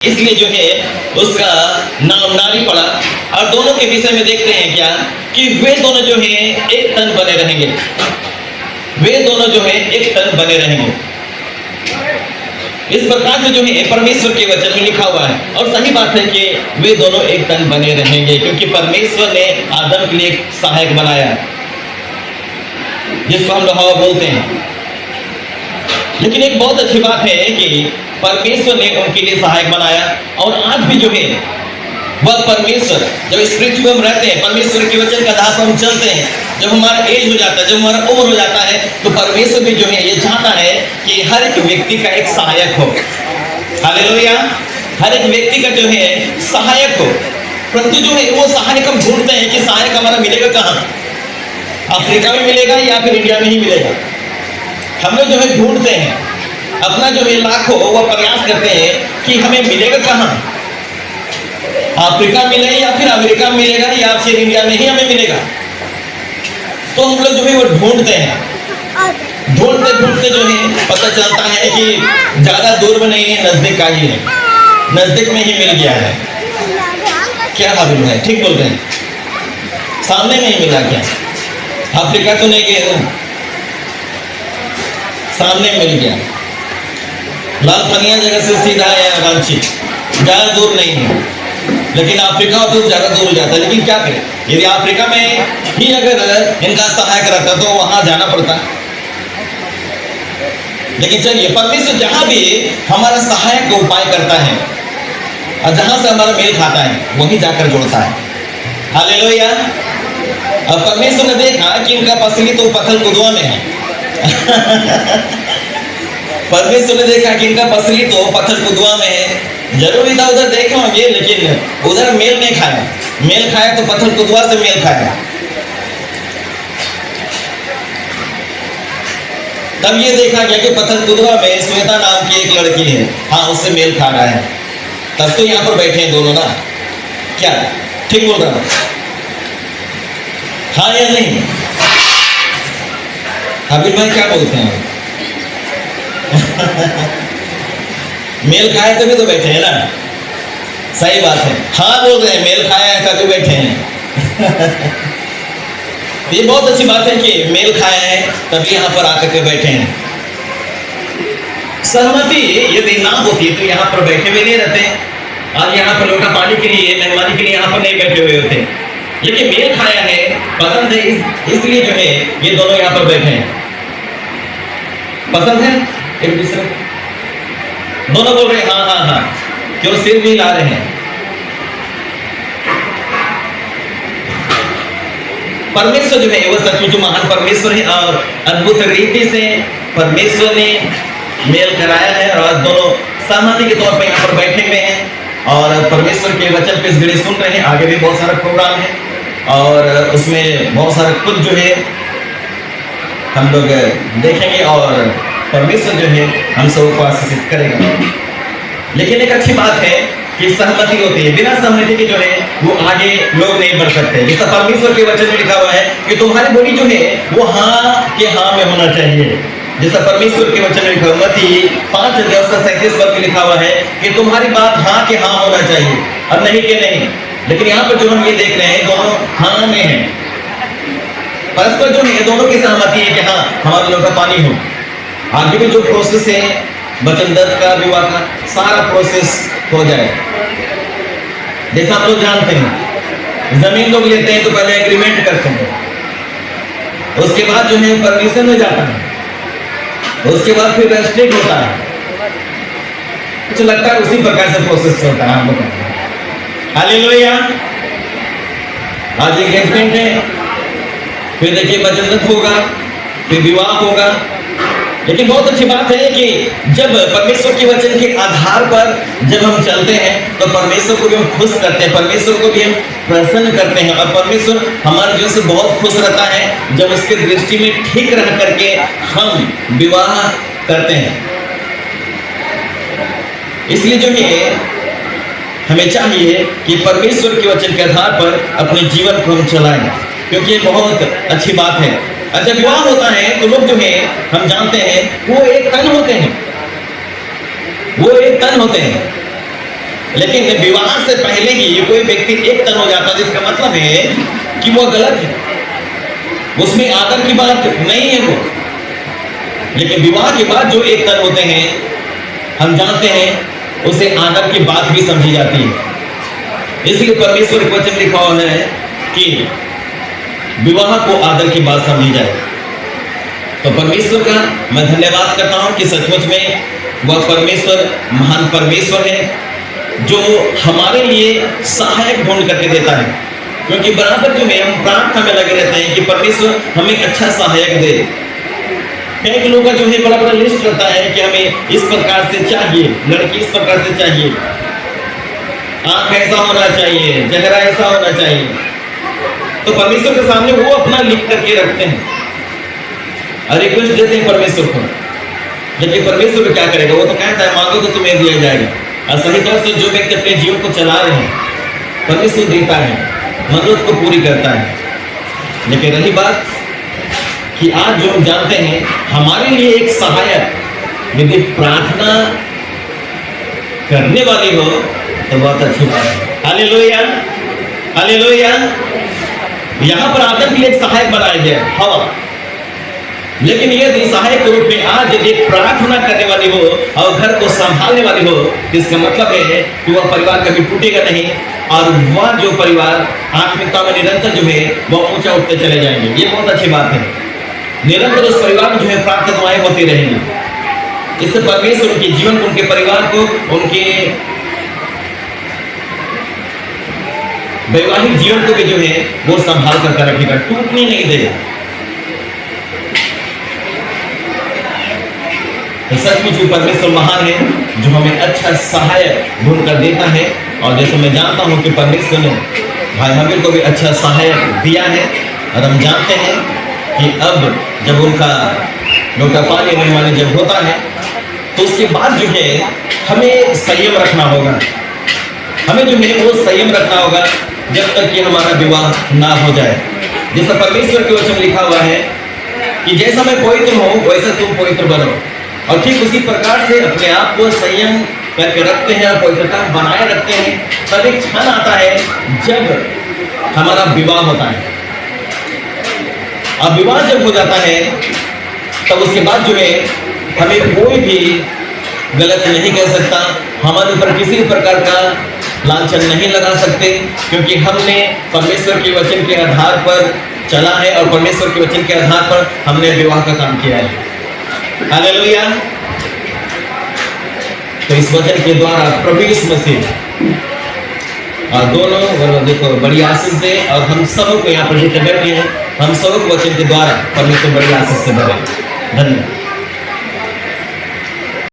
इसलिए जो है उसका नाम नारी पड़ा। और दोनों के विषय में देखते हैं क्या कि वे दोनों जो हैं एक तन बने रहेंगे, वे दोनों जो हैं एक तन बने रहेंगे। इस प्रकार से जो है परमेश्वर के वचन में लिखा हुआ है और सही बात है कि वे दोनों एक तन बने रहेंगे, क्योंकि परमेश्वर ने आदम के लिए एक सहायक बनाया जिसको हम लोग हवा बोलते हैं। लेकिन एक बहुत अच्छी बात है कि परमेश्वर ने उनके लिए सहायक बनाया और आज भी जो है वह परमेश्वर, जब इस पृथ्वी में हम रहते हैं, परमेश्वर के वचन का आधार पर हम चलते हैं, जब हमारा एज हो जाता है, जब हमारा उम्र हो जाता है, तो परमेश्वर भी जो है ये चाहता है कि हर एक व्यक्ति का एक सहायक हो। हालेलुया, हर एक व्यक्ति का जो है सहायक हो। परंतु जो है वो सहायक हम ढूंढते हैं कि सहायक हमारा मिलेगा कहाँ, अफ्रीका में मिलेगा या फिर इंडिया में ही मिलेगा। हम लोग जो है ढूंढते हैं, अपना जो है लाखों वो प्रयास करते हैं कि हमें मिलेगा कहाँ, अफ्रीका मिले या फिर अमेरिका मिलेगा या फिर इंडिया में ही हमें मिलेगा। तो हम लोग जो है वो ढूंढते हैं, ढूंढते ढूंढते जो है पता चलता है कि ज्यादा दूर में नहीं है, नजदीक का ही है, नजदीक में ही मिल गया है। क्या हाबिल है, ठीक बोल रहे हैं, सामने में ही मिला क्या, अफ्रीका तो नहीं गए, सामने मिल गया। लाल पनिया जगह से सीधा है रांची, ज्यादा दूर नहीं है, लेकिन अफ्रीका तो ज्यादा दूर हो जाता है। लेकिन क्या करें, यदि अफ्रीका में ही अगर इनका सहायक रहता तो वहां जाना पड़ता। लेकिन चलिए, परमेश्वर जहां भी हमारा सहायक का उपाय करता है और जहां से हमारा मेल खाता है वहीं जाकर जोड़ता है। हालेलुया। अब परमेश्वर ने देखा कि इनका पसली तो पत्थर कुदवा में है परमेश्वर ने देखा कि इनका पसली तो पत्थर कुदवा में है, जरूर इधर उधर देखे होंगे लेकिन उधर मेल नहीं खाया, मेल खाया तो पत्थर कुदवा से मेल खाया। तब ये देखा गया कि पत्थर कुदवा में श्वेता नाम की एक लड़की है, हाँ उससे मेल खा रहा है। तब तो यहाँ पर बैठे हैं दोनों ना, क्या ठीक बोल रहा हूँ, हाँ या नहीं? हाबिल भाई क्या बोलते हैं मेल खाए तभी तो बैठे हैं ना, सही बात है, हाँ बोल रहे हैं, मेल खाया है तभी बैठे हैं ये बहुत अच्छी बात है कि मेल खाया है तभी यहाँ पर आकर के बैठे हैं। सहमति यदि ना होती तो यहाँ पर बैठे भी नहीं रहते, आज यहाँ पर लोटा पानी के लिए, मेहमानी के लिए यहाँ पर नहीं बैठे हुए होते। लेकिन मेल खाया है, पसंद है, इसलिए जो है ये दोनों यहाँ पर बैठे हैं। पसंद है एक दूसरे, दोनों बोल रहे हैं हाँ हाँ हाँ, क्यों सिर भी ला रहे हैं। परमेश्वर जो है वो सचमुच महान परमेश्वर है और अद्भुत रीति से परमेश्वर ने मेल कराया है और दोनों सहमति के तौर पर यहाँ पर बैठे हुए हैं और परमेश्वर के वचन पे इस घड़ी सुन रहे हैं। आगे भी बहुत सारा प्रोग्राम है और उसमें बहुत सारा कुछ जो है हम लोग देखेंगे और परमेश्वर जो है हम सबको आशीषित करेगा। लेकिन एक अच्छी बात है कि सहमति होती है, बिना सहमति के जो है वो आगे लोग नहीं बढ़ सकते। जैसा परमेश्वर के वचन में लिखा हुआ है कि तुम्हारी बोली जो है वो हाँ के हाँ में होना चाहिए। जैसा परमेश्वर के वचन में लिखा हुआ मत्ती 5:37 पर लिखा हुआ है कि तुम्हारी बात हाँ के हाँ होना चाहिए और नहीं के नहीं। लेकिन यहाँ पर जो हम ये देख रहे हैं दोनों हाँ में है, परस्पर जो है दोनों की सहमति है कि हाँ हमारे लोग का पानी हो। आगे भी जो प्रोसेस है वचन दत्त का, विवाह का, सारा प्रोसेस हो जाए। जैसा आप लोग जानते हैं जमीन लोग लेते हैं तो पहले एग्रीमेंट करते हैं, उसके बाद जो है परमिशन में जाता है, उसके बाद फिर रजिस्ट्रेट होता है। कुछ लगता है उसी प्रकार से प्रोसेस चलता है। हम लोग हालेलुया, आज एंगेजमेंट है, फिर देखिए वचन दत्त होगा, फिर विवाह होगा। लेकिन बहुत अच्छी बात है कि जब परमेश्वर के वचन के आधार पर जब हम चलते हैं तो परमेश्वर को भी हम खुश करते हैं, परमेश्वर को भी हम प्रसन्न करते हैं और परमेश्वर हमारे जीवन से बहुत खुश रहता है जब उसके दृष्टि में ठीक रह करके हम विवाह करते हैं। इसलिए जो है हमें चाहिए कि परमेश्वर के वचन के आधार पर अपने जीवन को हम चलाएं, क्योंकि ये बहुत अच्छी बात है। जब विवाह होता है तो लोग जो है हम जानते हैं वो एक तन होते हैं, वो एक तन होते हैं। लेकिन विवाह से पहले ही कोई व्यक्ति एक तन हो जाता है, जिसका मतलब है कि वो गलत है, उसमें आदर की बात नहीं है वो। लेकिन विवाह के बाद जो एक तन होते हैं, हम जानते हैं उसे आदर की बात भी समझी जाती है। इसलिए परमेश्वर के वचन लिखा हुआ है कि विवाह को आदर की बात समझी जाए। तो परमेश्वर का मैं धन्यवाद करता हूं कि सचमुच में वह परमेश्वर महान परमेश्वर है, जो हमारे लिए सहायक ढूंढ करके देता है। क्योंकि बराबर जो है हम प्रार्थना में लगे रहते हैं कि परमेश्वर हमें अच्छा सहायक दे। कई लोगों का जो है बड़ा बड़ा लिस्ट रहता है कि हमें इस प्रकार से चाहिए, लड़की इस प्रकार से चाहिए, आंख ऐसा होना चाहिए, चेहरा ऐसा होना चाहिए। तो परमेश्वर के सामने वो अपना लिख करके रखते हैं और रिक्वेस्ट देते हैं परमेश्वर को। लेकिन परमेश्वर क्या करेगा? वो तो कहता है मांगो तो तुम्हें दिया जाएगा। और सही तरह से जो व्यक्ति अपने जीवन को चला रहे हैं, परमेश्वर देता है, मदद को पूरी करता है। लेकिन रही बात कि आज जो हम जानते हैं हमारे लिए एक सहायक यदि प्रार्थना करने वाली हो तो बहुत अच्छी बात है। Hallelujah, hallelujah. यहाँ पर आदर के लिए एक सहायक बनाया गया है, हवा। लेकिन यदि सहायक के रूप में आज यदि प्रार्थना करने वाली हो और घर को संभालने वाली हो, इसका मतलब है कि वह परिवार कभी टूटेगा नहीं और वह जो परिवार आत्मिकता में निरंतर जो है वह ऊंचा उठते चले जाएंगे। ये बहुत अच्छी बात है। निरंतर उस परिवार में जो है प्रार्थना दुआएं होती रहेंगी। इससे परमेश्वर उनके जीवन को, उनके परिवार को, उनके वैवाहिक जीवन को भी जो है वो संभाल कर रखेगा, टूटने नहीं देगा। तो सचमुच परमेश्वर महान है, जो हमें अच्छा सहायक ढूंढ कर देता है। और जैसे मैं जानता हूं कि परमेश्वर ने भाई हमीर को भी अच्छा सहायक दिया है। और हम जानते हैं कि अब जब उनका लोटा पानी मेहमानी जब होता है तो उसके बाद जो है हमें संयम रखना होगा। हमें जो है वो संयम रखना होगा जब तक कि हमारा विवाह ना हो जाए। जैसा परमेश्वर के वचन लिखा हुआ है कि जैसा मैं पवित्र हूँ वैसा तुम पवित्र बनो। और ठीक उसी प्रकार से अपने आप को संयम करके रखते हैं और पवित्रता बनाए रखते हैं। तब एक क्षण आता है जब हमारा विवाह होता है। अब विवाह जब हो जाता है तब उसके बाद जो है हमें कोई भी गलत नहीं कह सकता, हमारे ऊपर किसी प्रकार का लांछन नहीं लगा सकते, क्योंकि हमने परमेश्वर के वचन के आधार पर चला है और परमेश्वर के वचन के आधार पर हमने विवाह का काम किया है। हालेलुया। तो इस वचन के द्वारा प्रभु यीशु मसीह और दोनों देखो बड़ी आशीष दे और हम सब को यहाँ पर जितने बैठे हैं हम सब वचन के द्वारा परमेश्वर बड़ी आशीष से भरे। धन्यवाद।